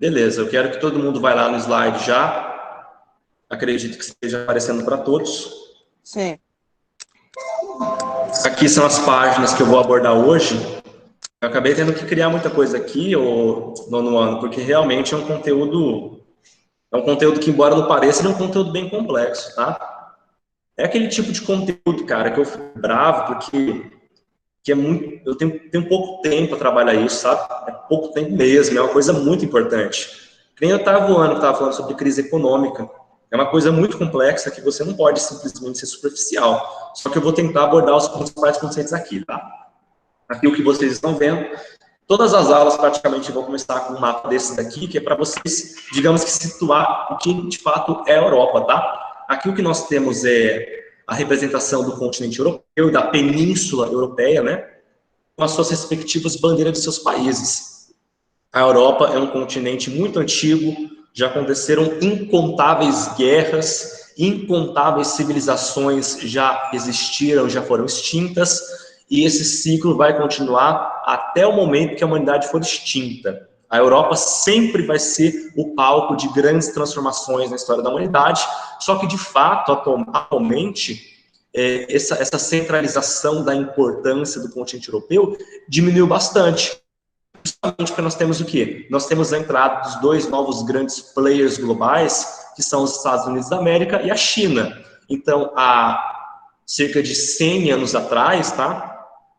Beleza, eu quero que todo mundo vá lá no slide já. Acredito que esteja aparecendo para todos. Sim. Aqui são as páginas que eu vou abordar hoje. Eu acabei tendo que criar muita coisa aqui, no nono ano, porque realmente é um conteúdo que, embora não pareça, ele é um conteúdo bem complexo, tá? É aquele tipo de conteúdo, cara, que eu fico bravo, porque é muito, eu tenho pouco tempo para trabalhar isso, sabe? É pouco tempo mesmo, é uma coisa muito importante. Que nem eu estava falando sobre crise econômica. É uma coisa muito complexa que você não pode simplesmente ser superficial. Só que eu vou tentar abordar os principais conceitos aqui, tá? Aqui o que vocês estão vendo. Todas as aulas praticamente vão começar com um mapa desse daqui, que é para vocês, digamos que situar o que de fato é a Europa, tá? Aqui o que nós temos é a representação do continente europeu e da península europeia, né? Com as suas respectivas bandeiras de seus países. A Europa é um continente muito antigo, já aconteceram incontáveis guerras, incontáveis civilizações já existiram, já foram extintas, e esse ciclo vai continuar até o momento que a humanidade for extinta. A Europa sempre vai ser o palco de grandes transformações na história da humanidade, só que, de fato, atualmente, essa centralização da importância do continente europeu diminuiu bastante. Justamente porque nós temos o quê? Nós temos a entrada dos dois novos grandes players globais, que são os Estados Unidos da América e a China. Então, há cerca de 100 anos atrás, tá?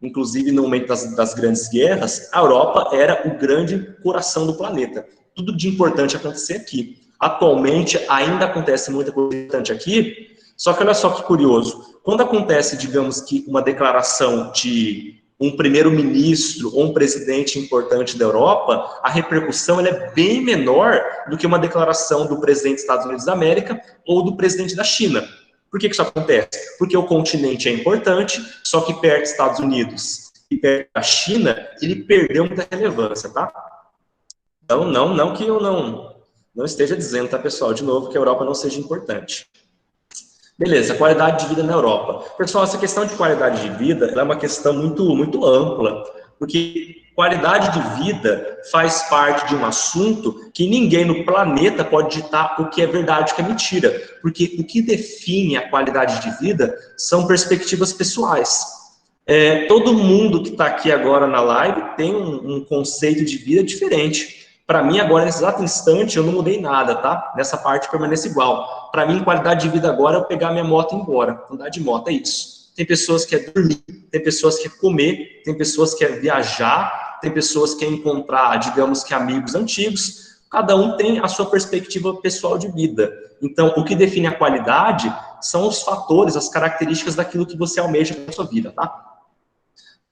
Inclusive no momento das grandes guerras, a Europa era o grande coração do planeta. Tudo de importante acontecer aqui. Atualmente, ainda acontece muita coisa importante aqui, só que olha só que curioso. Quando acontece, digamos que uma declaração de um primeiro-ministro ou um presidente importante da Europa, a repercussão ela é bem menor do que uma declaração do presidente dos Estados Unidos da América ou do presidente da China. Por que isso acontece? Porque o continente é importante, só que perto dos Estados Unidos e perto da China, ele perdeu muita relevância, tá? Então, não que eu não esteja dizendo, tá, pessoal, de novo, que a Europa não seja importante. Beleza, qualidade de vida na Europa. Pessoal, essa questão de qualidade de vida é uma questão muito ampla, porque qualidade de vida faz parte de um assunto que ninguém no planeta pode ditar o que é verdade e o que é mentira, porque o que define a qualidade de vida são perspectivas pessoais. Todo mundo que está aqui agora na live tem um conceito de vida diferente. Para mim, agora, nesse exato instante, eu não mudei nada, tá? Nessa parte permanece igual. Para mim, qualidade de vida agora é eu pegar minha moto e ir embora. Andar de moto, é isso. Tem pessoas que querem dormir, tem pessoas que querem comer, tem pessoas que querem viajar, tem pessoas que querem encontrar, digamos que amigos antigos. Cada um tem a sua perspectiva pessoal de vida. Então, o que define a qualidade são os fatores, as características daquilo que você almeja na sua vida, tá?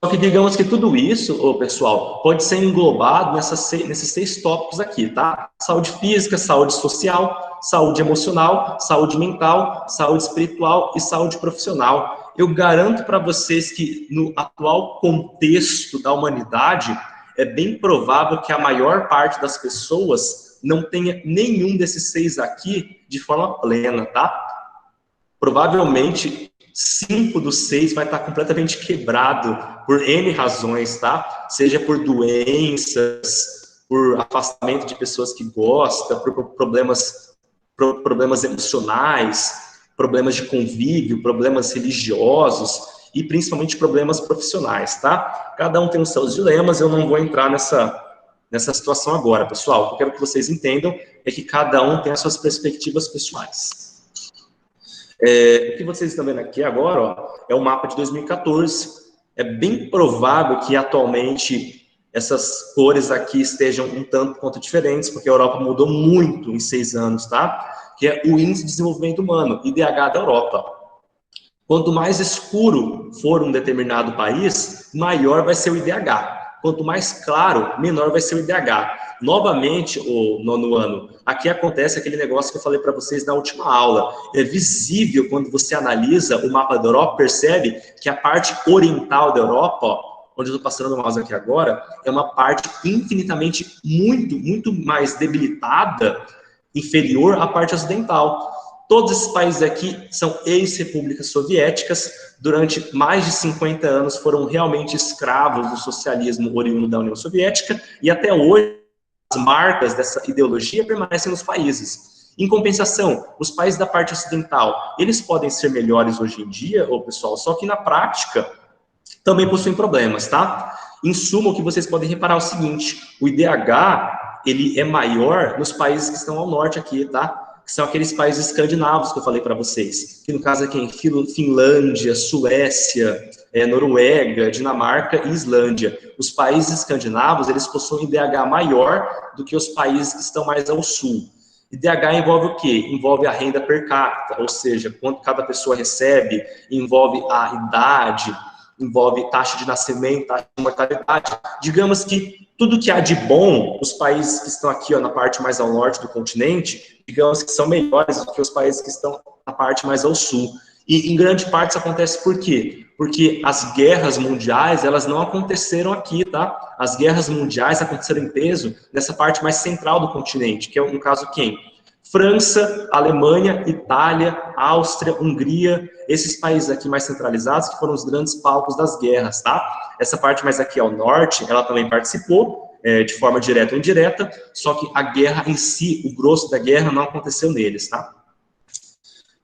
Só que digamos que tudo isso, pessoal, pode ser englobado nesses 6 tópicos aqui, tá? Saúde física, saúde social, saúde emocional, saúde mental, saúde espiritual e saúde profissional. Eu garanto para vocês que no atual contexto da humanidade, é bem provável que a maior parte das pessoas não tenha nenhum desses 6 aqui de forma plena, tá? Provavelmente 5 dos 6 vai estar completamente quebrado por N razões, tá? Seja por doenças, por afastamento de pessoas que gostam, por problemas emocionais, problemas de convívio, problemas religiosos e principalmente problemas profissionais, tá? Cada um tem os seus dilemas, eu não vou entrar nessa situação agora, pessoal. O que eu quero que vocês entendam é que cada um tem as suas perspectivas pessoais. O que vocês estão vendo aqui agora, ó, é o mapa de 2014. É bem provável que atualmente essas cores aqui estejam um tanto quanto diferentes, porque a Europa mudou muito em 6 anos, tá? Que é o Índice de Desenvolvimento Humano, IDH da Europa. Quanto mais escuro for um determinado país, maior vai ser o IDH. Quanto mais claro, menor vai ser o IDH. Novamente, o nono ano, aqui acontece aquele negócio que eu falei para vocês na última aula. É visível quando você analisa o mapa da Europa, percebe que a parte oriental da Europa, ó, onde eu estou passando o mouse aqui agora, é uma parte infinitamente muito mais debilitada, inferior à parte ocidental. Todos esses países aqui são ex-repúblicas soviéticas, durante mais de 50 anos foram realmente escravos do socialismo oriundo da União Soviética, e até hoje marcas dessa ideologia permanecem nos países. Em compensação, os países da parte ocidental, eles podem ser melhores hoje em dia, pessoal, só que na prática também possuem problemas, tá? Em suma, o que vocês podem reparar é o seguinte, o IDH, ele é maior nos países que estão ao norte aqui, tá? Que são aqueles países escandinavos que eu falei para vocês, que no caso aqui é Finlândia, Suécia, Noruega, Dinamarca e Islândia. Os países escandinavos, eles possuem IDH maior do que os países que estão mais ao sul. IDH envolve o quê? Envolve a renda per capita, ou seja, quanto cada pessoa recebe, envolve a idade, envolve taxa de nascimento, taxa de mortalidade. Digamos que tudo que há de bom, os países que estão aqui na parte mais ao norte do continente, digamos que são melhores do que os países que estão na parte mais ao sul. E em grande parte isso acontece por quê? Porque as guerras mundiais, elas não aconteceram aqui, tá? As guerras mundiais aconteceram em peso nessa parte mais central do continente, que é, no caso, quem? França, Alemanha, Itália, Áustria, Hungria, esses países aqui mais centralizados que foram os grandes palcos das guerras, tá? Essa parte mais aqui ao norte, ela também participou, de forma direta ou indireta, só que a guerra em si, o grosso da guerra não aconteceu neles, tá?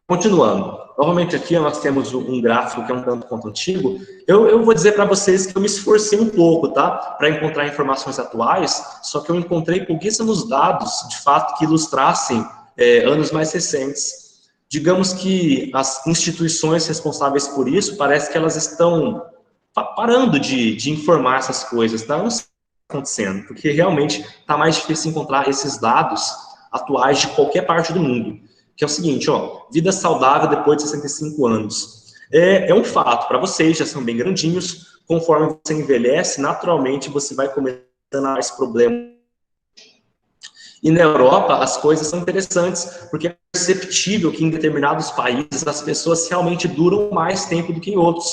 Continuando, novamente aqui nós temos um gráfico que é um tanto quanto antigo. Eu vou dizer para vocês que eu me esforcei um pouco, tá? Para encontrar informações atuais, só que eu encontrei pouquíssimos dados, de fato, que ilustrassem anos mais recentes. Digamos que as instituições responsáveis por isso, parece que elas estão parando de informar essas coisas, tá? Não sei o que está acontecendo, porque realmente está mais difícil encontrar esses dados atuais de qualquer parte do mundo. Que é o seguinte, vida saudável depois de 65 anos. É um fato, para vocês, já são bem grandinhos, conforme você envelhece, naturalmente você vai começando a ter esse problema. E na Europa, as coisas são interessantes, porque é perceptível que em determinados países as pessoas realmente duram mais tempo do que em outros.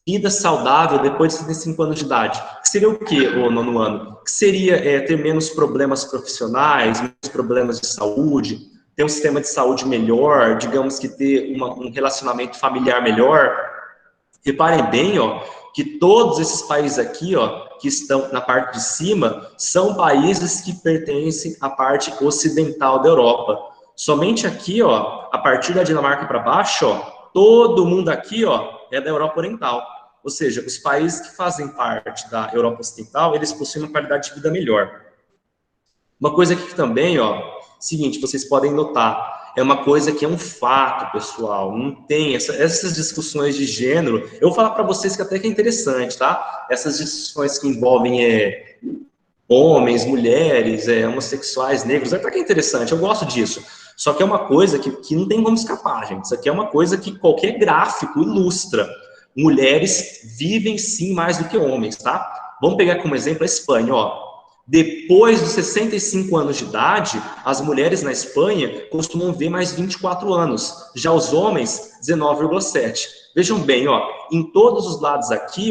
Vida saudável depois de 65 anos de idade. Que seria o quê, o nono ano? Que seria ter menos problemas profissionais, menos problemas de saúde, ter um sistema de saúde melhor, digamos que ter um relacionamento familiar melhor. Reparem bem, que todos esses países aqui, que estão na parte de cima, são países que pertencem à parte ocidental da Europa. Somente aqui, a partir da Dinamarca para baixo, todo mundo aqui, é da Europa Oriental. Ou seja, os países que fazem parte da Europa Ocidental, eles possuem uma qualidade de vida melhor. Uma coisa aqui também, seguinte, vocês podem notar, é uma coisa que é um fato, pessoal, não tem essas discussões de gênero, eu vou falar para vocês que até que é interessante, tá? Essas discussões que envolvem homens, mulheres, homossexuais, negros, até que é interessante, eu gosto disso. Só que é uma coisa que não tem como escapar, gente. Isso aqui é uma coisa que qualquer gráfico ilustra. Mulheres vivem sim mais do que homens, tá? Vamos pegar como exemplo a Espanha, Depois dos 65 anos de idade, as mulheres na Espanha costumam ver mais 24 anos. Já os homens, 19,7. Vejam bem, em todos os lados aqui,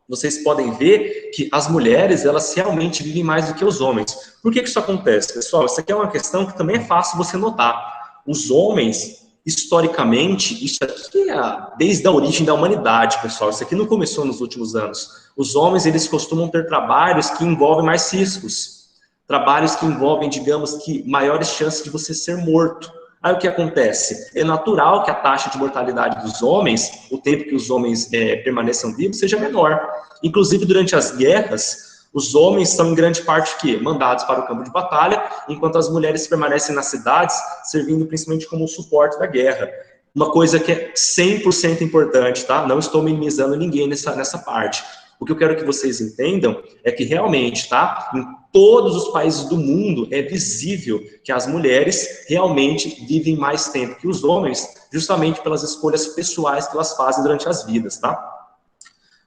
vocês podem ver que as mulheres, elas realmente vivem mais do que os homens. Por que isso acontece, pessoal? Isso aqui é uma questão que também é fácil você notar. Os homens, historicamente, isso aqui é desde a origem da humanidade, pessoal. Isso aqui não começou nos últimos anos. Os homens, eles costumam ter trabalhos que envolvem mais riscos. Trabalhos que envolvem, digamos que, maiores chances de você ser morto. Aí o que acontece? É natural que a taxa de mortalidade dos homens, o tempo que os homens permaneçam vivos, seja menor. Inclusive, durante as guerras, os homens são, em grande parte, mandados para o campo de batalha, enquanto as mulheres permanecem nas cidades, servindo principalmente como suporte da guerra. Uma coisa que é 100% importante, tá? Não estou minimizando ninguém nessa parte. O que eu quero que vocês entendam é que realmente, tá? Em todos os países do mundo é visível que as mulheres realmente vivem mais tempo que os homens, justamente pelas escolhas pessoais que elas fazem durante as vidas, tá?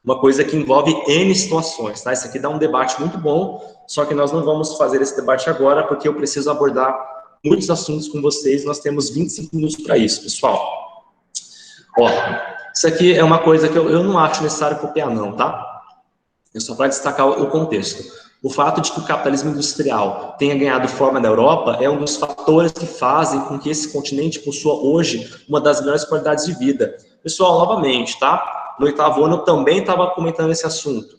Uma coisa que envolve N situações, tá? Isso aqui dá um debate muito bom, só que nós não vamos fazer esse debate agora, porque eu preciso abordar muitos assuntos com vocês, nós temos 25 minutos para isso, pessoal. Isso aqui é uma coisa que eu não acho necessário copiar não, tá? É só para destacar o contexto. O fato de que o capitalismo industrial tenha ganhado forma na Europa é um dos fatores que fazem com que esse continente possua hoje uma das melhores qualidades de vida. Pessoal, novamente, tá? No 8º ano eu também estava comentando esse assunto.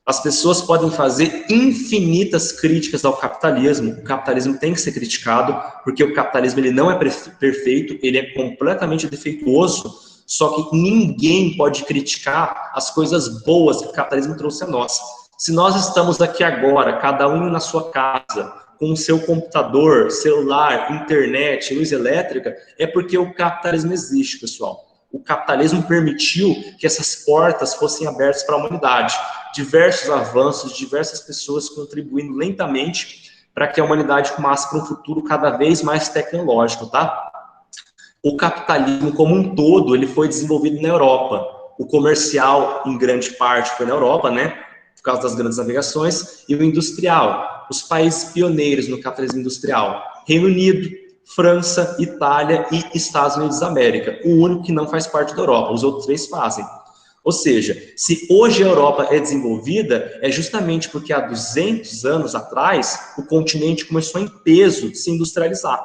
As pessoas podem fazer infinitas críticas ao capitalismo. O capitalismo tem que ser criticado, porque o capitalismo ele não é perfeito, ele é completamente defeituoso, só que ninguém pode criticar as coisas boas que o capitalismo trouxe a nós. Se nós estamos aqui agora, cada um na sua casa, com o seu computador, celular, internet, luz elétrica, é porque o capitalismo existe, pessoal. O capitalismo permitiu que essas portas fossem abertas para a humanidade. Diversos avanços, diversas pessoas contribuindo lentamente para que a humanidade rumasse para um futuro cada vez mais tecnológico, tá? O capitalismo como um todo, ele foi desenvolvido na Europa. O comercial, em grande parte, foi na Europa, né? Por causa das grandes navegações. E o industrial, os países pioneiros no capitalismo industrial. Reino Unido, França, Itália e Estados Unidos da América. O único que não faz parte da Europa, os outros 3 fazem. Ou seja, se hoje a Europa é desenvolvida, é justamente porque há 200 anos atrás, o continente começou em peso de se industrializar.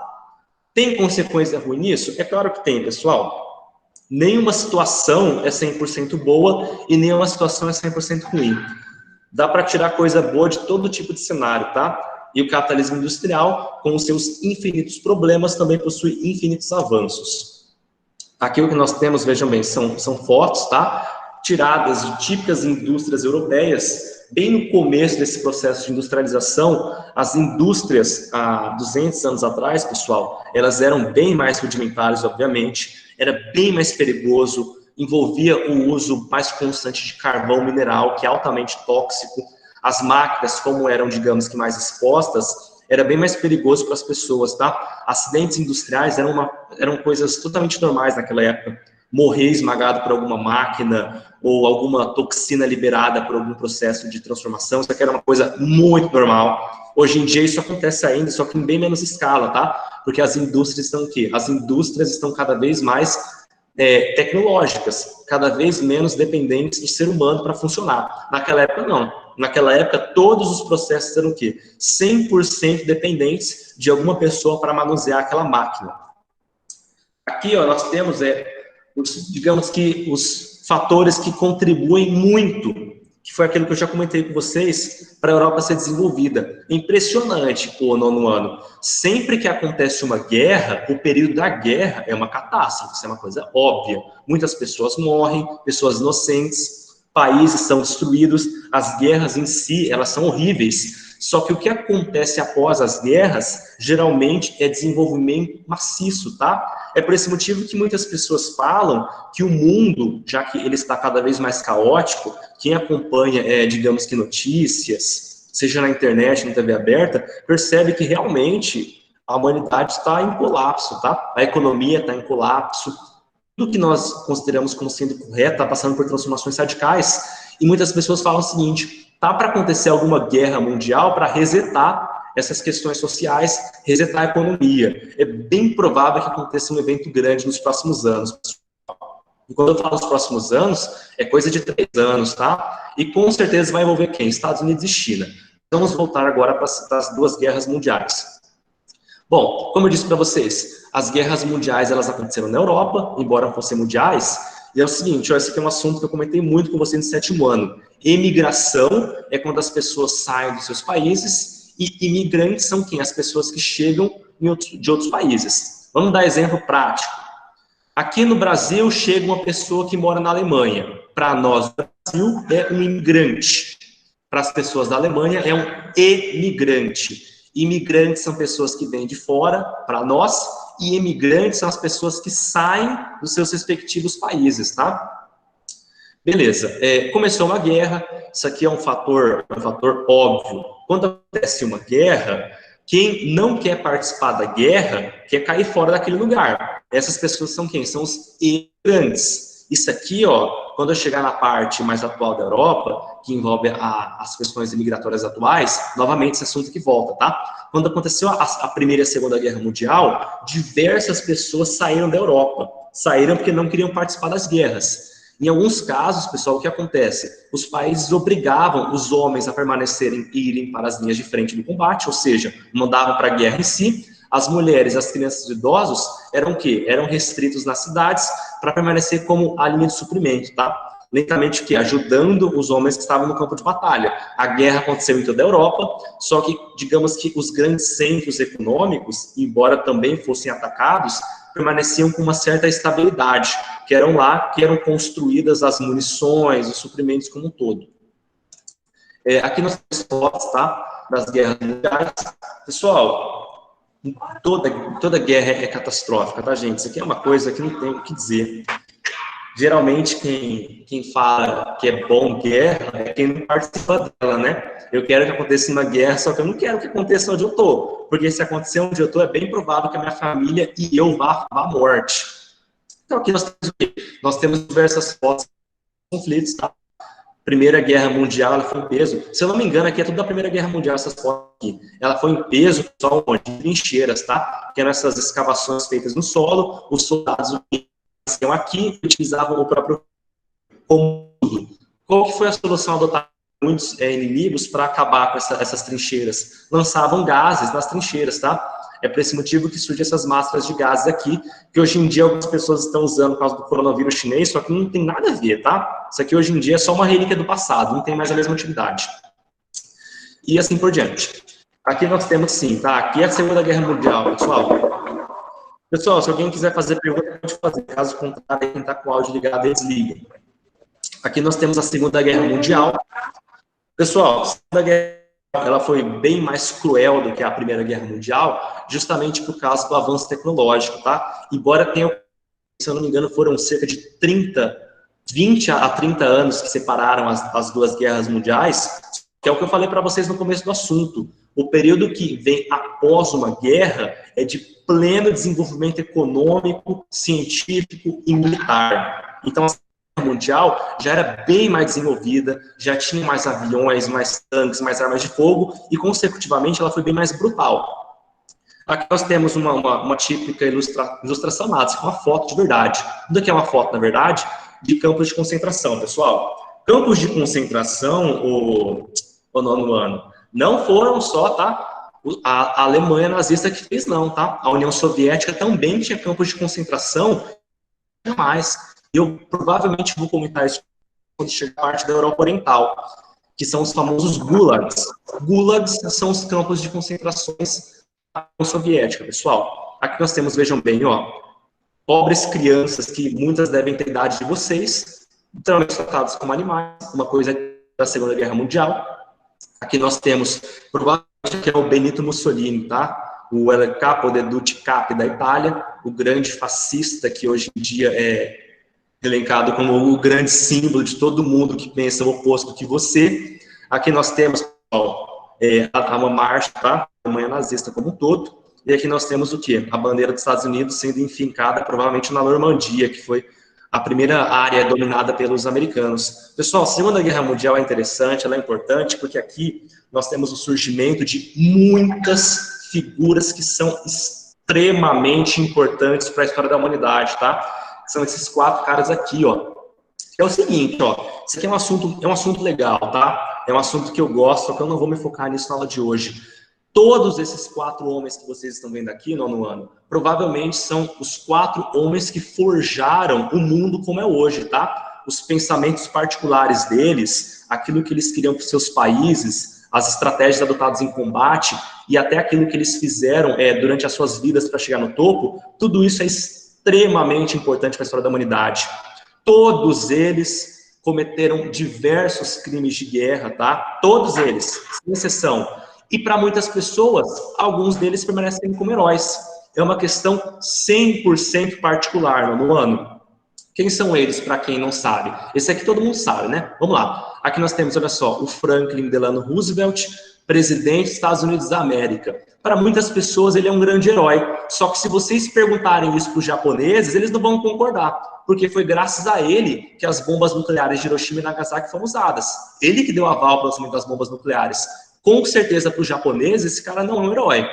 Tem consequência ruim nisso? É claro que tem, pessoal. Nenhuma situação é 100% boa e nenhuma situação é 100% ruim. Dá para tirar coisa boa de todo tipo de cenário, tá? E o capitalismo industrial, com os seus infinitos problemas, também possui infinitos avanços. Aqui o que nós temos, vejam bem, são fotos, tá? Tiradas de típicas indústrias europeias, bem no começo desse processo de industrialização. As indústrias, há 200 anos atrás, pessoal, elas eram bem mais rudimentares, obviamente, era bem mais perigoso, envolvia o uso mais constante de carvão mineral, que é altamente tóxico. As máquinas, como eram, digamos que mais expostas, era bem mais perigoso para as pessoas, tá? Acidentes industriais eram coisas totalmente normais naquela época. Morrer esmagado por alguma máquina ou alguma toxina liberada por algum processo de transformação, isso aqui era uma coisa muito normal. Hoje em dia isso acontece ainda, só que em bem menos escala, tá? Porque as indústrias estão o quê? As indústrias estão cada vez mais tecnológicas, cada vez menos dependentes do ser humano para funcionar. Naquela época, não. Naquela época, todos os processos eram o quê? 100% dependentes de alguma pessoa para manusear aquela máquina. Aqui, ó, nós temos, digamos que, os fatores que contribuem muito, que foi aquilo que eu já comentei com vocês, para a Europa ser desenvolvida. Impressionante o 9º ano. Sempre que acontece uma guerra, o período da guerra é uma catástrofe, isso é uma coisa óbvia. Muitas pessoas morrem, pessoas inocentes, países são destruídos, as guerras em si, elas são horríveis. Só que o que acontece após as guerras, geralmente, é desenvolvimento maciço, tá? É por esse motivo que muitas pessoas falam que o mundo, já que ele está cada vez mais caótico, quem acompanha, digamos que notícias, seja na internet, na TV aberta, percebe que realmente a humanidade está em colapso, tá? A economia está em colapso, tudo que nós consideramos como sendo correto está passando por transformações radicais, e muitas pessoas falam o seguinte: tá para acontecer alguma guerra mundial para resetar essas questões sociais, resetar a economia. É bem provável que aconteça um evento grande nos próximos anos. E quando eu falo nos próximos anos, é coisa de 3 anos, tá? E com certeza vai envolver quem? Estados Unidos e China. Vamos voltar agora para as 2 guerras mundiais. Bom, como eu disse para vocês, as guerras mundiais elas aconteceram na Europa, embora fossem mundiais. E é o seguinte, esse aqui é um assunto que eu comentei muito com você no 7º ano. Imigração é quando as pessoas saem dos seus países, e imigrantes são quem? As pessoas que chegam de outros países. Vamos dar exemplo prático. Aqui no Brasil chega uma pessoa que mora na Alemanha. Para nós, o Brasil é um imigrante. Para as pessoas da Alemanha é um emigrante. Imigrantes são pessoas que vêm de fora, para nós, e emigrantes são as pessoas que saem dos seus respectivos países, tá? Beleza, começou uma guerra, isso aqui é um fator óbvio. Quando acontece uma guerra, quem não quer participar da guerra quer cair fora daquele lugar. Essas pessoas são quem? São os emigrantes. Isso aqui, ó, quando eu chegar na parte mais atual da Europa, que envolve as questões migratórias atuais, novamente esse assunto que volta, tá? Quando aconteceu a Primeira e a Segunda Guerra Mundial, diversas pessoas saíram da Europa. Saíram porque não queriam participar das guerras. Em alguns casos, pessoal, o que acontece? Os países obrigavam os homens a permanecerem e irem para as linhas de frente do combate, ou seja, mandavam para a guerra em si. As mulheres, as crianças e os idosos eram o quê? Eram restritos nas cidades para permanecer como a linha de suprimento, tá? lentamente o quê? Ajudando os homens que estavam no campo de batalha. A guerra aconteceu em toda a Europa, só que, digamos que os grandes centros econômicos, embora também fossem atacados, permaneciam com uma certa estabilidade, que eram lá que eram construídas as munições, os suprimentos como um todo. Aqui nós temos fotos, tá? Das guerras mundiais. Pessoal, toda guerra é catastrófica, tá, gente? Isso aqui é uma coisa que não tem o que dizer. Geralmente, quem fala que é bom guerra é quem não participa dela, né? Eu quero que aconteça uma guerra, só que eu não quero que aconteça onde eu tô. Porque se acontecer onde eu tô, é bem provável que a minha família e eu vá à morte. Então, aqui nós temos o quê? Nós temos diversas fotos de conflitos, tá? Primeira Guerra Mundial, ela foi em peso. Se eu não me engano, aqui é tudo da Primeira Guerra Mundial, essas fotos aqui. Ela foi em peso, só onde? Trincheiras, tá? Que eram essas escavações feitas no solo, os soldados aqui utilizavam o próprio comando. Qual que foi a solução adotada por muitos inimigos para acabar com essas trincheiras? Lançavam gases nas trincheiras, tá? É por esse motivo que surgem essas máscaras de gases aqui, que hoje em dia algumas pessoas estão usando por causa do coronavírus chinês, só que não tem nada a ver, tá? Isso aqui hoje em dia é só uma relíquia do passado, não tem mais a mesma utilidade. E assim por diante. Aqui nós temos sim, tá? Aqui é a Segunda Guerra Mundial, pessoal. Pessoal, se alguém quiser fazer pergunta, pode fazer. Caso contrário, quem está com o áudio ligado, desliga. Aqui nós temos a Segunda Guerra Mundial. Pessoal, a Segunda Guerra ela foi bem mais cruel do que a Primeira Guerra Mundial, justamente por causa do avanço tecnológico, tá? Embora tenha, se eu não me engano, foram cerca de 20 a 30 anos que separaram as duas guerras mundiais, que é o que eu falei para vocês no começo do assunto. O período que vem após uma guerra é de pleno desenvolvimento econômico, científico e militar. Então, a Guerra Mundial já era bem mais desenvolvida, já tinha mais aviões, mais tanques, mais armas de fogo, e, consecutivamente, ela foi bem mais brutal. Aqui nós temos uma típica ilustração nada, uma foto de verdade. O que é uma foto, na verdade? De campos de concentração, pessoal. Campos de concentração, o nono ano, não foram só, tá? A Alemanha nazista que fez, não, tá? A União Soviética também tinha campos de concentração, mais. Eu provavelmente vou comentar isso quando chegar a parte da Europa Oriental, que são os famosos gulags. Gulags são os campos de concentrações da União Soviética, pessoal. Aqui nós temos, vejam bem, ó, pobres crianças que muitas devem ter idade de vocês, literalmente tratados como animais, uma coisa da Segunda Guerra Mundial. Aqui nós temos, provavelmente, que é o Benito Mussolini, tá? O El Capo de Tutti Capi da Itália, o grande fascista que hoje em dia é elencado como o grande símbolo de todo mundo que pensa o oposto que você. Aqui nós temos a marcha, tá? A Alemanha nazista como um todo. E aqui nós temos o quê? A bandeira dos Estados Unidos sendo enfincada provavelmente na Normandia, que foi a primeira área dominada pelos americanos. Pessoal, a Segunda Guerra Mundial é interessante, ela é importante, porque aqui nós temos o surgimento de muitas figuras que são extremamente importantes para a história da humanidade, tá? São esses 4 caras aqui, ó. É o seguinte, ó, isso aqui é um assunto legal, tá? É um assunto que eu gosto, só que eu não vou me focar nisso na aula de hoje. Todos esses 4 homens que vocês estão vendo aqui, nono ano, provavelmente são os 4 homens que forjaram o mundo como é hoje, tá? Os pensamentos particulares deles, aquilo que eles queriam para os seus países, as estratégias adotadas em combate e até aquilo que eles fizeram durante as suas vidas para chegar no topo, tudo isso é extremamente importante para a história da humanidade. Todos eles cometeram diversos crimes de guerra, tá? Todos eles, sem exceção. E para muitas pessoas, alguns deles permanecem como heróis. É uma questão 100% particular, no ano. Quem são eles, para quem não sabe? Esse aqui todo mundo sabe, né? Vamos lá. Aqui nós temos, olha só, o Franklin Delano Roosevelt, presidente dos Estados Unidos da América. Para muitas pessoas, ele é um grande herói. Só que se vocês perguntarem isso para os japoneses, eles não vão concordar. Porque foi graças a ele que as bombas nucleares de Hiroshima e Nagasaki foram usadas. Ele que deu aval para o lançamento das bombas nucleares. Com certeza, para os japoneses, esse cara não é um herói.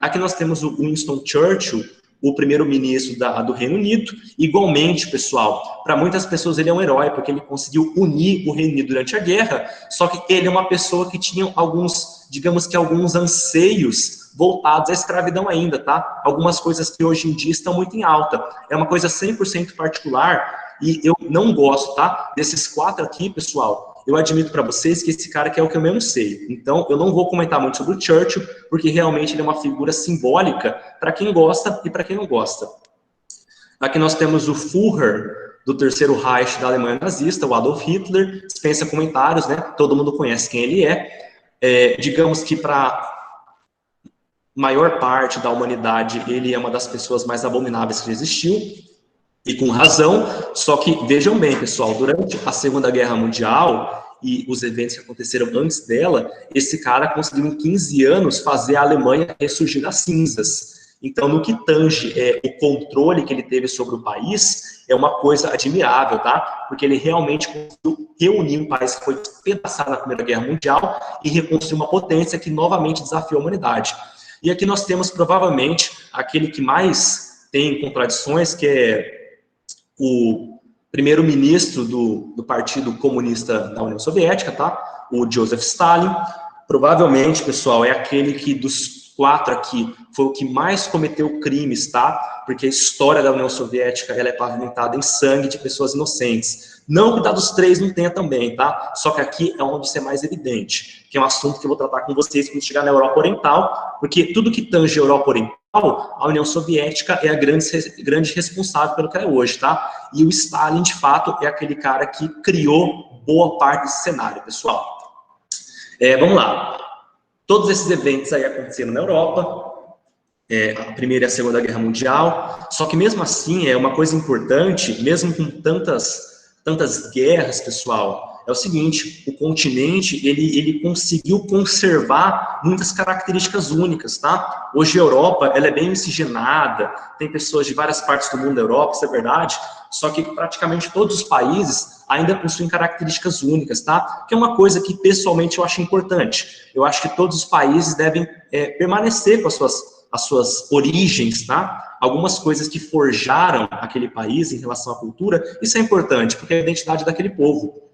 Aqui nós temos o Winston Churchill, o primeiro-ministro do Reino Unido. Igualmente, pessoal, para muitas pessoas ele é um herói, porque ele conseguiu unir o Reino Unido durante a guerra, só que ele é uma pessoa que tinha alguns, digamos que alguns anseios voltados à escravidão ainda, tá? Algumas coisas que hoje em dia estão muito em alta. É uma coisa 100% particular, E eu não gosto, tá? Desses 4 aqui, pessoal, eu admito para vocês que esse cara aqui é o que eu menos sei. Então, eu não vou comentar muito sobre o Churchill, porque realmente ele é uma figura simbólica para quem gosta e para quem não gosta. Aqui nós temos o Führer, do Terceiro Reich da Alemanha nazista, o Adolf Hitler, dispensa comentários, né? Todo mundo conhece quem ele é. Digamos que para maior parte da humanidade, ele é uma das pessoas mais abomináveis que existiu, e com razão. Só que, vejam bem, pessoal, durante a Segunda Guerra Mundial e os eventos que aconteceram antes dela, esse cara conseguiu em 15 anos fazer a Alemanha ressurgir das cinzas. Então, no que tange o controle que ele teve sobre o país, é uma coisa admirável, tá? Porque ele realmente conseguiu reunir um país que foi despedaçado na Primeira Guerra Mundial e reconstruir uma potência que novamente desafiou a humanidade. E aqui nós temos, provavelmente, aquele que mais tem contradições, que é o primeiro-ministro do Partido Comunista da União Soviética, tá? O Joseph Stalin. Provavelmente, pessoal, é aquele que dos 4 aqui foi o que mais cometeu crimes, tá? Porque a história da União Soviética ela é pavimentada em sangue de pessoas inocentes. Não que da dos 3 não tenha também, tá? Só que aqui é onde isso é mais evidente, que é um assunto que eu vou tratar com vocês quando chegar na Europa Oriental, porque tudo que tange a Europa Oriental, a União Soviética é a grande responsável pelo que é hoje, tá? E o Stalin, de fato, é aquele cara que criou boa parte desse cenário, pessoal. Vamos lá. Todos esses eventos aí aconteceram na Europa, a Primeira e a Segunda Guerra Mundial, só que mesmo assim é uma coisa importante, mesmo com tantas guerras, pessoal, é o seguinte, o continente, ele conseguiu conservar muitas características únicas, tá? Hoje a Europa, ela é bem miscigenada, tem pessoas de várias partes do mundo da Europa, isso é verdade, só que praticamente todos os países ainda possuem características únicas, tá? Que é uma coisa que, pessoalmente, eu acho importante. Eu acho que todos os países devem permanecer com as suas origens, tá? Algumas coisas que forjaram aquele país em relação à cultura, isso é importante, porque é a identidade daquele povo.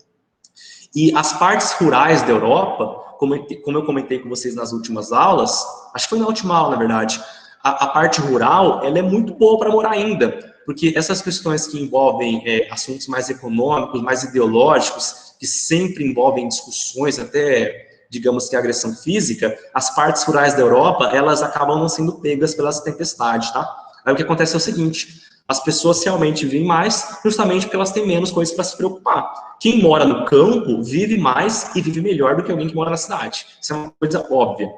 E as partes rurais da Europa, como eu comentei com vocês nas últimas aulas, acho que foi na última aula, na verdade, a parte rural, ela é muito boa para morar ainda, porque essas questões que envolvem assuntos mais econômicos, mais ideológicos, que sempre envolvem discussões, até, digamos que agressão física, as partes rurais da Europa, elas acabam não sendo pegas pelas tempestades, tá? Aí o que acontece é o seguinte, as pessoas realmente vivem mais, justamente porque elas têm menos coisas para se preocupar. Quem mora no campo vive mais e vive melhor do que alguém que mora na cidade. Isso é uma coisa óbvia.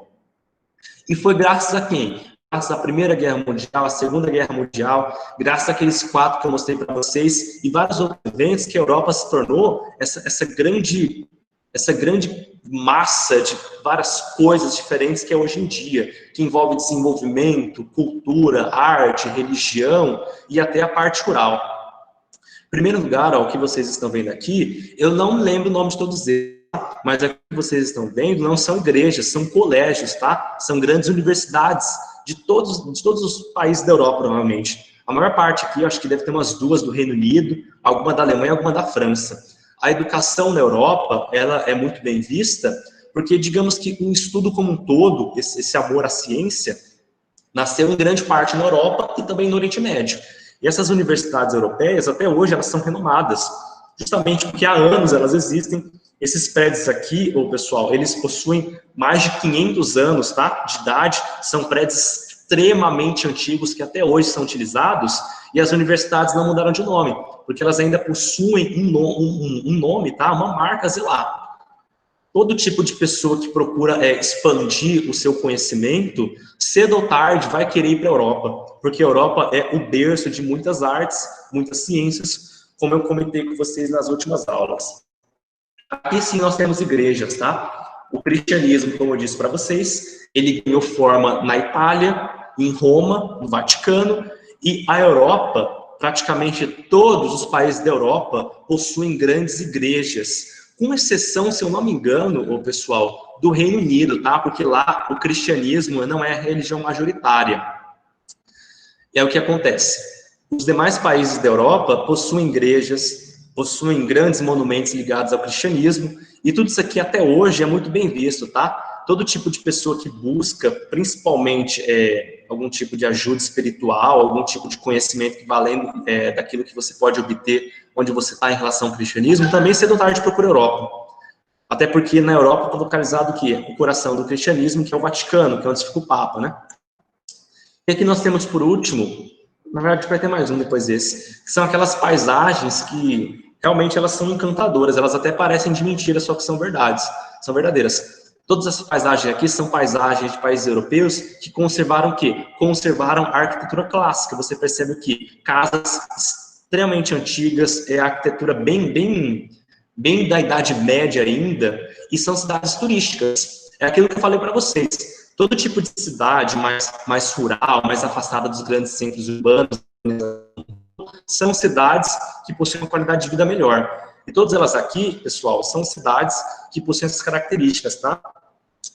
E foi graças a quem? Graças à Primeira Guerra Mundial, à Segunda Guerra Mundial, graças àqueles 4 que eu mostrei para vocês, e vários outros eventos que a Europa se tornou essa grande massa de várias coisas diferentes que é hoje em dia, que envolve desenvolvimento, cultura, arte, religião e até a parte rural. Em primeiro lugar, ó, o que vocês estão vendo aqui, eu não lembro o nome de todos eles, mas o que vocês estão vendo não são igrejas, são colégios, tá? São grandes universidades de todos os países da Europa, provavelmente. A maior parte aqui, eu acho que deve ter umas 2 do Reino Unido, alguma da Alemanha, alguma da França. A educação na Europa, ela é muito bem vista, porque digamos que um estudo como um todo, esse amor à ciência, nasceu em grande parte na Europa e também no Oriente Médio. E essas universidades europeias, até hoje, elas são renomadas, justamente porque há anos elas existem. Esses prédios aqui, pessoal, eles possuem mais de 500 anos, tá, de idade, são prédios extremamente antigos que até hoje são utilizados, e as universidades não mudaram de nome, porque elas ainda possuem um nome, tá, uma marca a zelar. Todo tipo de pessoa que procura expandir o seu conhecimento, cedo ou tarde vai querer ir para a Europa, porque a Europa é o berço de muitas artes, muitas ciências, como eu comentei com vocês nas últimas aulas. Aqui sim nós temos igrejas, tá? O cristianismo, como eu disse para vocês, ele ganhou forma na Itália, em Roma, no Vaticano, e a Europa, praticamente todos os países da Europa possuem grandes igrejas, com exceção, se eu não me engano, pessoal, do Reino Unido, tá? Porque lá o cristianismo não é a religião majoritária. É o que acontece. Os demais países da Europa possuem igrejas, possuem grandes monumentos ligados ao cristianismo, e tudo isso aqui até hoje é muito bem visto, tá? Todo tipo de pessoa que busca, principalmente algum tipo de ajuda espiritual, algum tipo de conhecimento que valendo daquilo que você pode obter onde você está em relação ao cristianismo, também cedo ou tarde procura a Europa. Até porque na Europa está localizado o quê? O coração do cristianismo, que é o Vaticano, que é onde fica o Papa, né? E aqui nós temos, por último, na verdade vai ter mais um depois desse, que são aquelas paisagens que realmente elas são encantadoras, elas até parecem de mentira, só que são verdades, são verdadeiras. Todas essas paisagens aqui são paisagens de países europeus que conservaram o quê? Conservaram a arquitetura clássica. Você percebe que casas extremamente antigas, a arquitetura bem da Idade Média ainda, e são cidades turísticas. É aquilo que eu falei para vocês. Todo tipo de cidade mais rural, mais afastada dos grandes centros urbanos, são cidades que possuem uma qualidade de vida melhor. E todas elas aqui, pessoal, são cidades que possuem essas características, tá?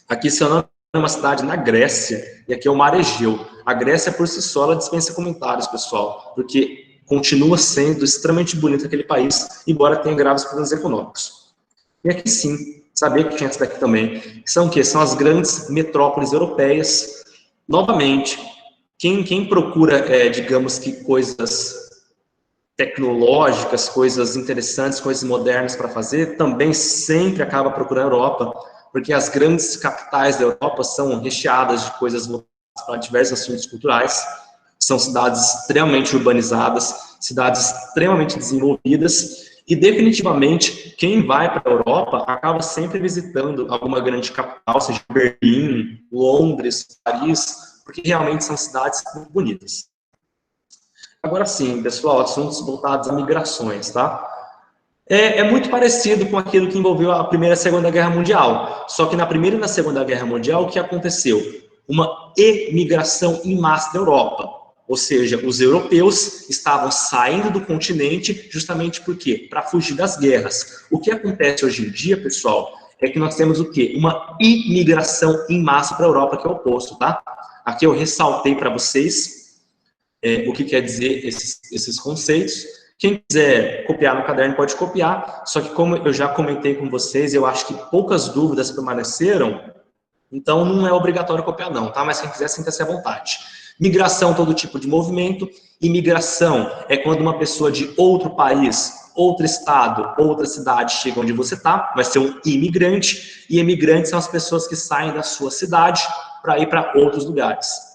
Aqui, se eu não é uma cidade na Grécia, e aqui é o Mar Egeu. A Grécia, por si só, ela dispensa comentários, pessoal, porque continua sendo extremamente bonito aquele país, embora tenha graves problemas econômicos. E aqui sim, sabia que tinha essa daqui também, que são o quê? São as grandes metrópoles europeias. Novamente, quem procura, digamos que coisas tecnológicas, coisas interessantes, coisas modernas para fazer, também sempre acaba procurando a Europa, porque as grandes capitais da Europa são recheadas de coisas voltadas para diversos assuntos culturais, são cidades extremamente urbanizadas, cidades extremamente desenvolvidas, e definitivamente quem vai para a Europa acaba sempre visitando alguma grande capital, seja Berlim, Londres, Paris, porque realmente são cidades muito bonitas. Agora sim, pessoal, assuntos voltados a migrações, tá? É muito parecido com aquilo que envolveu a Primeira e a Segunda Guerra Mundial. Só que na Primeira e na Segunda Guerra Mundial, o que aconteceu? Uma emigração em massa da Europa. Ou seja, os europeus estavam saindo do continente justamente por quê? Para fugir das guerras. O que acontece hoje em dia, pessoal, é que nós temos o quê? Uma imigração em massa para a Europa, que é o oposto, tá? Aqui eu ressaltei para vocês o que quer dizer esses conceitos. Quem quiser copiar no caderno pode copiar, só que como eu já comentei com vocês, eu acho que poucas dúvidas permaneceram, então não é obrigatório copiar não, tá? Mas quem quiser, sinta-se à vontade. Migração, todo tipo de movimento. Imigração é quando uma pessoa de outro país, outro estado, outra cidade chega onde você está, vai ser um imigrante, e emigrantes são as pessoas que saem da sua cidade para ir para outros lugares.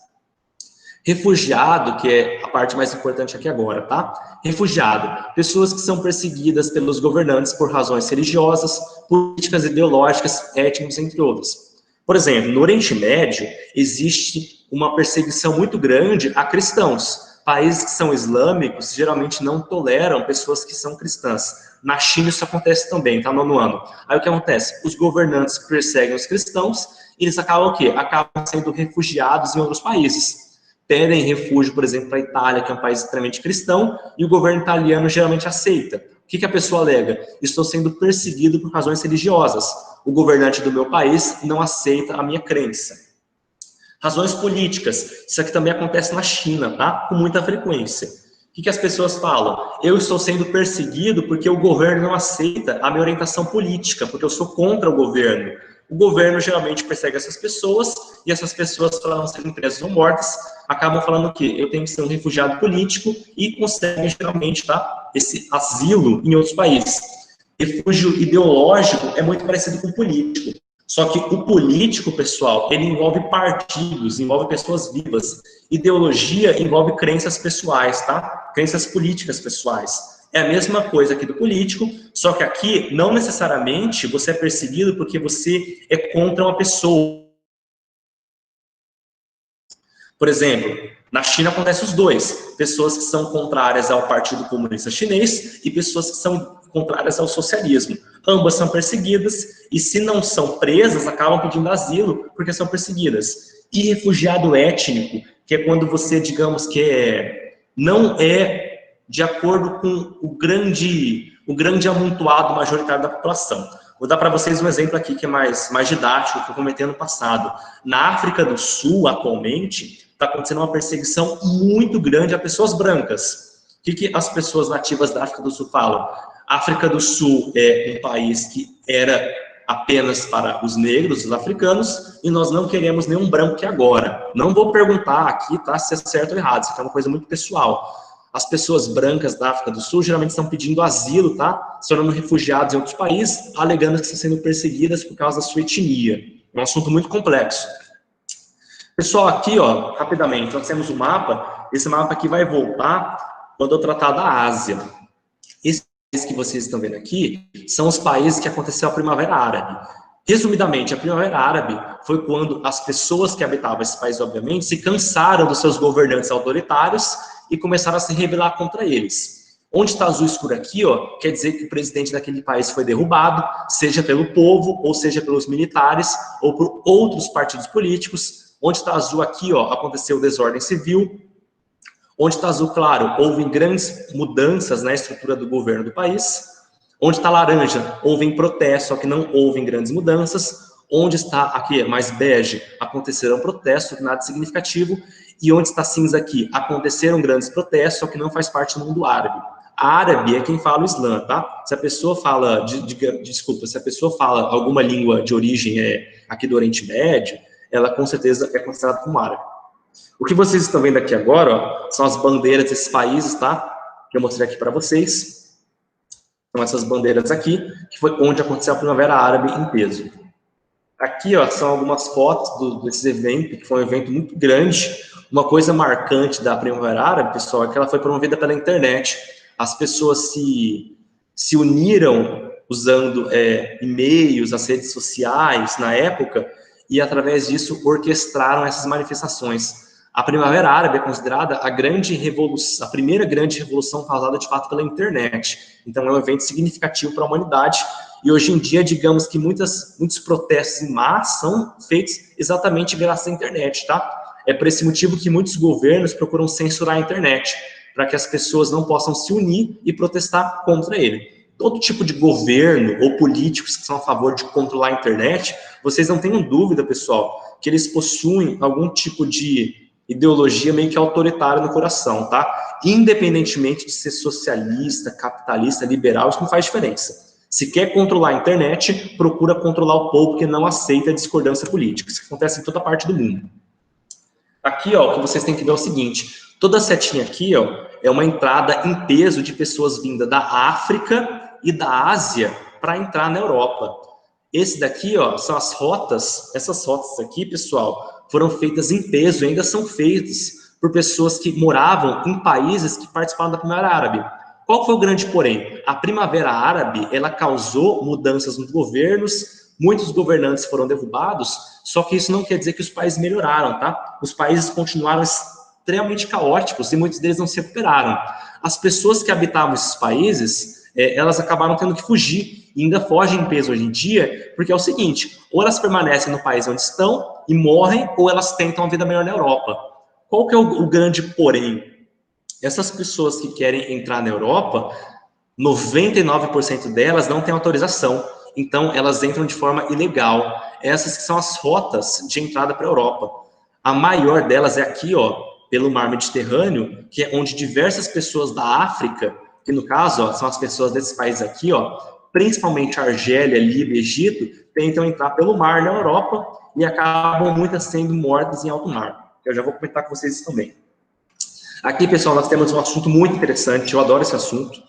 Refugiado, que é a parte mais importante aqui agora, tá? Refugiado, pessoas que são perseguidas pelos governantes por razões religiosas, políticas, ideológicas, étnicas, entre outras. Por exemplo, no Oriente Médio, existe uma perseguição muito grande a cristãos. Países que são islâmicos geralmente não toleram pessoas que são cristãs. Na China isso acontece também, tá? No ano. Aí o que acontece? Os governantes perseguem os cristãos e eles acabam o quê? Acabam sendo refugiados em outros países. Pedem refúgio, por exemplo, para a Itália, que é um país extremamente cristão, e o governo italiano geralmente aceita. O que a pessoa alega? Estou sendo perseguido por razões religiosas. O governante do meu país não aceita a minha crença. Razões políticas. Isso aqui também acontece na China, tá? Com muita frequência. O que as pessoas falam? Eu estou sendo perseguido porque o governo não aceita a minha orientação política, porque eu sou contra o governo. O governo geralmente persegue essas pessoas, e essas pessoas, para não serem presas ou mortas, acabam falando o quê? Eu tenho que ser um refugiado político, e conseguem geralmente, tá, esse asilo em outros países. Refúgio ideológico é muito parecido com o político. Só que o político, pessoal, ele envolve partidos, envolve pessoas vivas. Ideologia envolve crenças pessoais, tá? Crenças políticas pessoais. É a mesma coisa aqui do político, só que aqui não necessariamente você é perseguido porque você é contra uma pessoa. Por exemplo, na China acontece os dois. Pessoas que são contrárias ao Partido Comunista Chinês e pessoas que são contrárias ao socialismo. Ambas são perseguidas e, se não são presas, acabam pedindo asilo porque são perseguidas. E refugiado étnico, que é quando você, digamos que não é de acordo com o grande amontoado majoritário da população. Vou dar para vocês um exemplo aqui que é mais didático, que eu comentei no passado. Na África do Sul, atualmente, está acontecendo uma perseguição muito grande a pessoas brancas. O que as pessoas nativas da África do Sul falam? A África do Sul é um país que era apenas para os negros, os africanos, e nós não queremos nenhum branco aqui agora. Não vou perguntar aqui, tá, se é certo ou errado, isso aqui é uma coisa muito pessoal. As pessoas brancas da África do Sul geralmente estão pedindo asilo, tá? Se tornando refugiados em outros países, alegando que estão sendo perseguidas por causa da sua etnia. É um assunto muito complexo. Pessoal, aqui, ó, rapidamente, nós temos o mapa. Esse mapa aqui vai voltar quando eu tratar da Ásia. Esses que vocês estão vendo aqui são os países que aconteceu a Primavera Árabe. Resumidamente, a Primavera Árabe foi quando as pessoas que habitavam esse país, obviamente, se cansaram dos seus governantes autoritários e começaram a se rebelar contra eles. Onde está azul escuro aqui, ó, quer dizer que o presidente daquele país foi derrubado, seja pelo povo, ou seja pelos militares, ou por outros partidos políticos. Onde está azul aqui, ó, aconteceu desordem civil. Onde está azul claro, houve grandes mudanças na estrutura do governo do país. Onde está laranja, houve protestos, só que não houve grandes mudanças. Onde está aqui mais bege, aconteceram protestos, nada significativo. E onde está cinza aqui, aconteceram grandes protestos, só que não faz parte do mundo árabe. A árabe é quem fala o Islã, tá? Se a pessoa fala, desculpa, se a pessoa fala alguma língua de origem aqui do Oriente Médio, ela com certeza é considerada como árabe. O que vocês estão vendo aqui agora, ó, são as bandeiras desses países, tá? Que eu mostrei aqui para vocês. São essas bandeiras aqui, que foi onde aconteceu a Primavera Árabe em peso. Aqui, ó, são algumas fotos desse evento, que foi um evento muito grande. Uma coisa marcante da Primavera Árabe, pessoal, é que ela foi promovida pela internet. As pessoas se uniram usando e-mails, as redes sociais na época, e através disso orquestraram essas manifestações. A Primavera Árabe é considerada a grande revolução, a primeira grande revolução causada de fato pela internet. Então é um evento significativo para a humanidade. E hoje em dia, digamos que muitos protestos em massa são feitos exatamente graças à internet, tá? É por esse motivo que muitos governos procuram censurar a internet, para que as pessoas não possam se unir e protestar contra ele. Todo tipo de governo ou políticos que são a favor de controlar a internet, vocês não tenham dúvida, pessoal, que eles possuem algum tipo de ideologia meio que autoritária no coração, tá? Independentemente de ser socialista, capitalista, liberal, isso não faz diferença. Se quer controlar a internet, procura controlar o povo que não aceita a discordância política. Isso acontece em toda parte do mundo. Aqui, ó, o que vocês têm que ver é o seguinte, toda setinha aqui, ó, é uma entrada em peso de pessoas vindas da África e da Ásia para entrar na Europa. Esse daqui, ó, são as rotas, essas rotas aqui, pessoal, foram feitas em peso, ainda são feitas por pessoas que moravam em países que participaram da Primavera Árabe. Qual foi o grande porém? A Primavera Árabe, ela causou mudanças nos governos, muitos governantes foram derrubados, só que isso não quer dizer que os países melhoraram, tá? Os países continuaram extremamente caóticos e muitos deles não se recuperaram. As pessoas que habitavam esses países, elas acabaram tendo que fugir, e ainda fogem em peso hoje em dia, porque é o seguinte, ou elas permanecem no país onde estão e morrem, ou elas tentam uma vida melhor na Europa. Qual que é o grande porém? Essas pessoas que querem entrar na Europa, 99% delas não têm autorização, então elas entram de forma ilegal. Essas que são as rotas de entrada para a Europa. A maior delas é aqui, ó, pelo mar Mediterrâneo, que é onde diversas pessoas da África, que no caso, ó, são as pessoas desses países aqui, ó, principalmente Argélia, Líbia, Egito, tentam entrar pelo mar na Europa e acabam muitas sendo mortas em alto mar. Eu já vou comentar com vocês isso também. Aqui, pessoal, nós temos um assunto muito interessante, eu adoro esse assunto,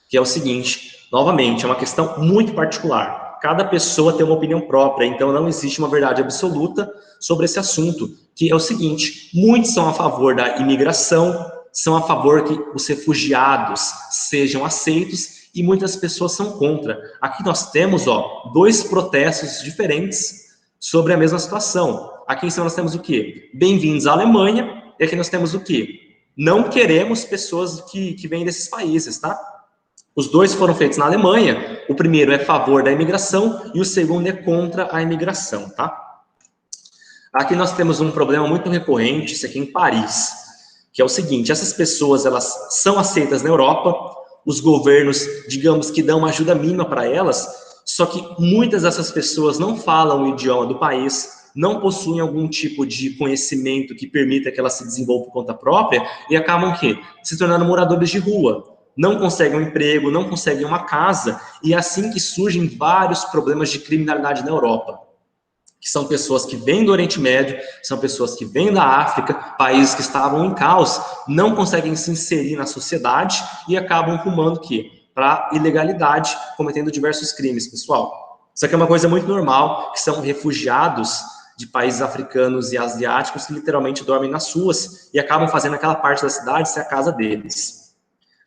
que é o seguinte, novamente, é uma questão muito particular. Cada pessoa tem uma opinião própria, então não existe uma verdade absoluta sobre esse assunto, que é o seguinte, muitos são a favor da imigração, são a favor que os refugiados sejam aceitos, e muitas pessoas são contra. Aqui nós temos, ó, dois protestos diferentes sobre a mesma situação. Aqui em cima nós temos o quê? Bem-vindos à Alemanha, e aqui nós temos o quê? Não queremos pessoas que vêm desses países, tá? Os dois foram feitos na Alemanha, o primeiro é a favor da imigração e o segundo é contra a imigração, tá? Aqui nós temos um problema muito recorrente, isso aqui em Paris, que é o seguinte, essas pessoas, elas são aceitas na Europa, os governos, digamos que dão uma ajuda mínima para elas, só que muitas dessas pessoas não falam o idioma do país, não possuem algum tipo de conhecimento que permita que elas se desenvolvam por conta própria e acabam o quê? Se tornando moradores de rua. não conseguem um emprego, não conseguem uma casa, e é assim que surgem vários problemas de criminalidade na Europa, que são pessoas que vêm do Oriente Médio, são pessoas que vêm da África, países que estavam em caos, não conseguem se inserir na sociedade e acabam rumando o quê? Para ilegalidade, cometendo diversos crimes, pessoal. Isso aqui é uma coisa muito normal, que são refugiados de países africanos e asiáticos que literalmente dormem nas ruas e acabam fazendo aquela parte da cidade ser a casa deles.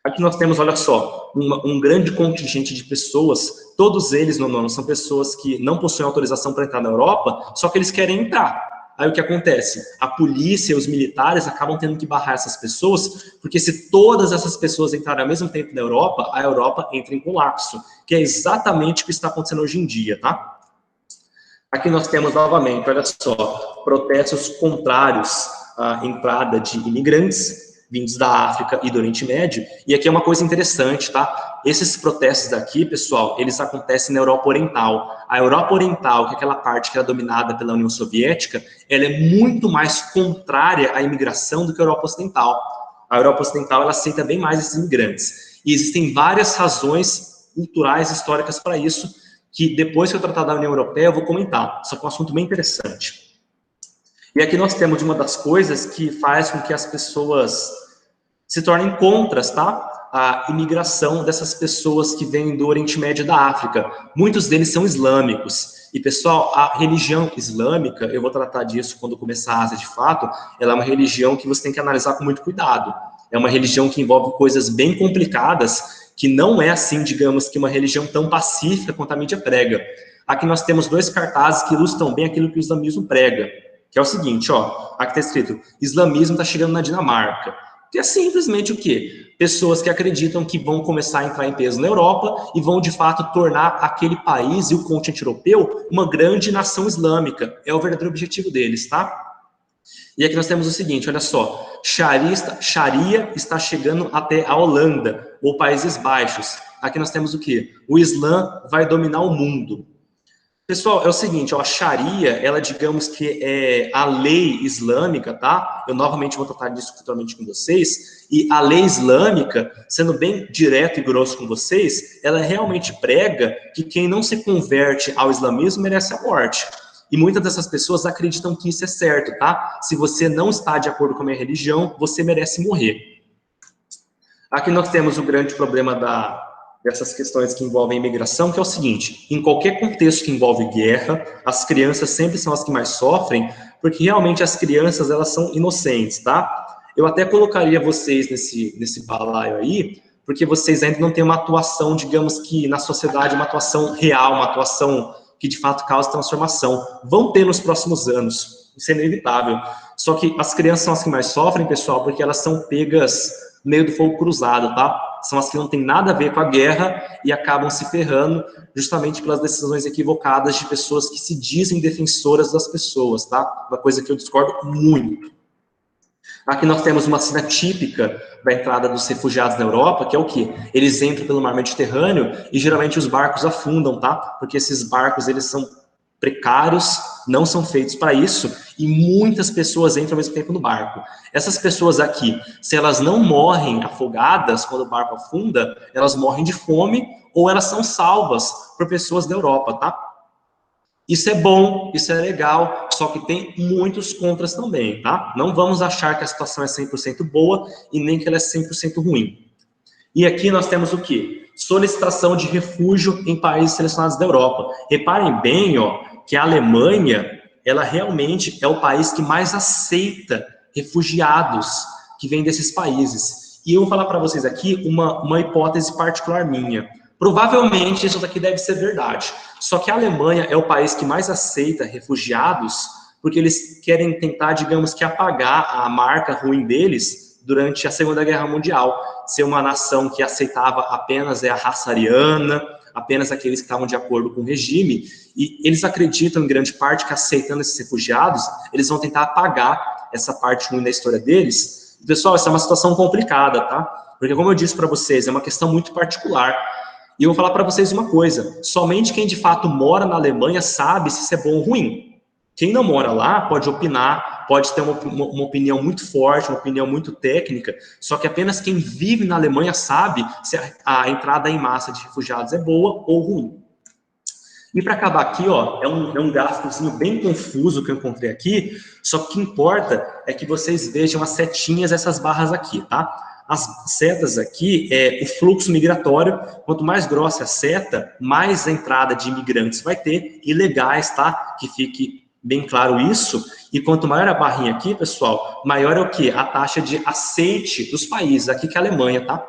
Aqui nós temos, olha só, um grande contingente de pessoas, todos eles, nono, são pessoas que não possuem autorização para entrar na Europa, só que eles querem entrar. Aí o que acontece? A polícia e os militares acabam tendo que barrar essas pessoas, porque se todas essas pessoas entrarem ao mesmo tempo na Europa, a Europa entra em colapso, que é exatamente o que está acontecendo hoje em dia, tá? Aqui nós temos novamente, olha só, protestos contrários à entrada de imigrantes vindos da África e do Oriente Médio, e aqui é uma coisa interessante, tá? Esses protestos aqui, pessoal, eles acontecem na Europa Oriental. A Europa Oriental, que é aquela parte que era dominada pela União Soviética, ela é muito mais contrária à imigração do que a Europa Ocidental. A Europa Ocidental, ela aceita bem mais esses imigrantes. E existem várias razões culturais, históricas para isso, que depois que eu tratar da União Europeia eu vou comentar. Isso é um assunto bem interessante. E aqui nós temos uma das coisas que faz com que as pessoas se tornem contras, tá? A imigração dessas pessoas que vêm do Oriente Médio e da África. Muitos deles são islâmicos. E, pessoal, a religião islâmica, eu vou tratar disso quando começar a Ásia de fato, ela é uma religião que você tem que analisar com muito cuidado. É uma religião que envolve coisas bem complicadas, que não é assim, digamos, que uma religião tão pacífica quanto a mídia prega. Aqui nós temos dois cartazes que ilustram bem aquilo que o islamismo prega. Que é o seguinte, ó, aqui está escrito, islamismo está chegando na Dinamarca. Que é simplesmente o quê? Pessoas que acreditam que vão começar a entrar em peso na Europa e vão, de fato, tornar aquele país e o continente europeu uma grande nação islâmica. É o verdadeiro objetivo deles, tá? E aqui nós temos o seguinte, olha só, Sharia está chegando até a Holanda, ou Países Baixos. Aqui nós temos o quê? O Islã vai dominar o mundo. Pessoal, é o seguinte, ó, a Sharia, ela digamos que é a lei islâmica, tá? Eu novamente vou tratar disso futuramente com vocês, e a lei islâmica, sendo bem direto e grosso com vocês, ela realmente prega que quem não se converte ao islamismo merece a morte. E muitas dessas pessoas acreditam que isso é certo, tá? Se você não está de acordo com a minha religião, você merece morrer. Aqui nós temos o grande problema dessas questões que envolvem imigração, que é o seguinte, em qualquer contexto que envolve guerra, as crianças sempre são as que mais sofrem, porque realmente as crianças, elas são inocentes, tá? Eu até colocaria vocês nesse balaio aí, porque vocês ainda não têm uma atuação, digamos que na sociedade, uma atuação real, uma atuação que de fato causa transformação. Vão ter nos próximos anos, isso é inevitável. Só que as crianças são as que mais sofrem, pessoal, porque elas são pegas no meio do fogo cruzado, tá? São as que não têm nada a ver com a guerra e acabam se ferrando justamente pelas decisões equivocadas de pessoas que se dizem defensoras das pessoas, tá? Uma coisa que eu discordo muito. Aqui nós temos uma cena típica da entrada dos refugiados na Europa, que é o quê? Eles entram pelo mar Mediterrâneo e geralmente os barcos afundam, tá? Porque esses barcos, eles são precários, não são feitos para isso, e muitas pessoas entram ao mesmo tempo no barco. Essas pessoas aqui, se elas não morrem afogadas quando o barco afunda, elas morrem de fome ou elas são salvas por pessoas da Europa, tá? Isso é bom, isso é legal, só que tem muitos contras também, tá? Não vamos achar que a situação é 100% boa e nem que ela é 100% ruim. E aqui nós temos o quê? Solicitação de refúgio em países selecionados da Europa. Reparem bem, ó, que a Alemanha, ela realmente é o país que mais aceita refugiados que vêm desses países. E eu vou falar para vocês aqui uma hipótese particular minha. Provavelmente isso daqui deve ser verdade. Só que a Alemanha é o país que mais aceita refugiados porque eles querem tentar, digamos que, apagar a marca ruim deles durante a Segunda Guerra Mundial. Ser uma nação que aceitava apenas a raça ariana, apenas aqueles que estavam de acordo com o regime, e eles acreditam, em grande parte, que aceitando esses refugiados, eles vão tentar apagar essa parte ruim da história deles. E, pessoal, essa é uma situação complicada, tá? Porque, como eu disse para vocês, é uma questão muito particular. E eu vou falar para vocês uma coisa, somente quem de fato mora na Alemanha sabe se isso é bom ou ruim. Quem não mora lá pode opinar, pode ter uma opinião muito forte, uma opinião muito técnica, só que apenas quem vive na Alemanha sabe se a entrada em massa de refugiados é boa ou ruim. E para acabar aqui, ó, é um gráficozinho bem confuso que eu encontrei aqui, só que o que importa é que vocês vejam as setinhas, essas barras aqui, tá? As setas aqui é o fluxo migratório. Quanto mais grossa a seta, mais a entrada de imigrantes vai ter, ilegais, tá? Que fique bem claro isso. E quanto maior a barrinha aqui, pessoal, maior é o quê? A taxa de aceite dos países, aqui que é a Alemanha, tá?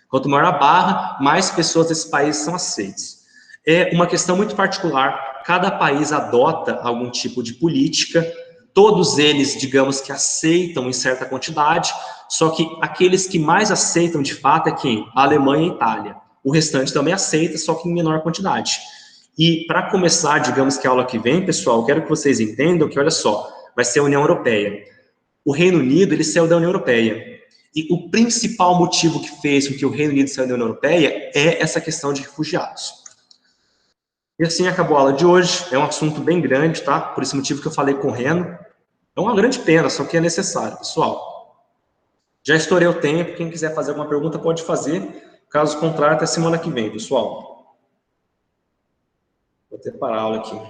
Quanto maior a barra, mais pessoas desses países são aceitas. É uma questão muito particular, cada país adota algum tipo de política, todos eles, digamos que aceitam em certa quantidade, só que aqueles que mais aceitam de fato é quem? A Alemanha e a Itália. O restante também aceita, só que em menor quantidade. E para começar, digamos que a aula que vem, pessoal, eu quero que vocês entendam que, olha só, vai ser a União Europeia. O Reino Unido, ele saiu da União Europeia. E o principal motivo que fez com que o Reino Unido saiu da União Europeia é essa questão de refugiados. E assim acabou a aula de hoje. É um assunto bem grande, tá? Por esse motivo que eu falei correndo. É uma grande pena, só que é necessário, pessoal. Já estourei o tempo. Quem quiser fazer alguma pergunta pode fazer. Caso contrário, até semana que vem, pessoal. Vou até parar a aula aqui.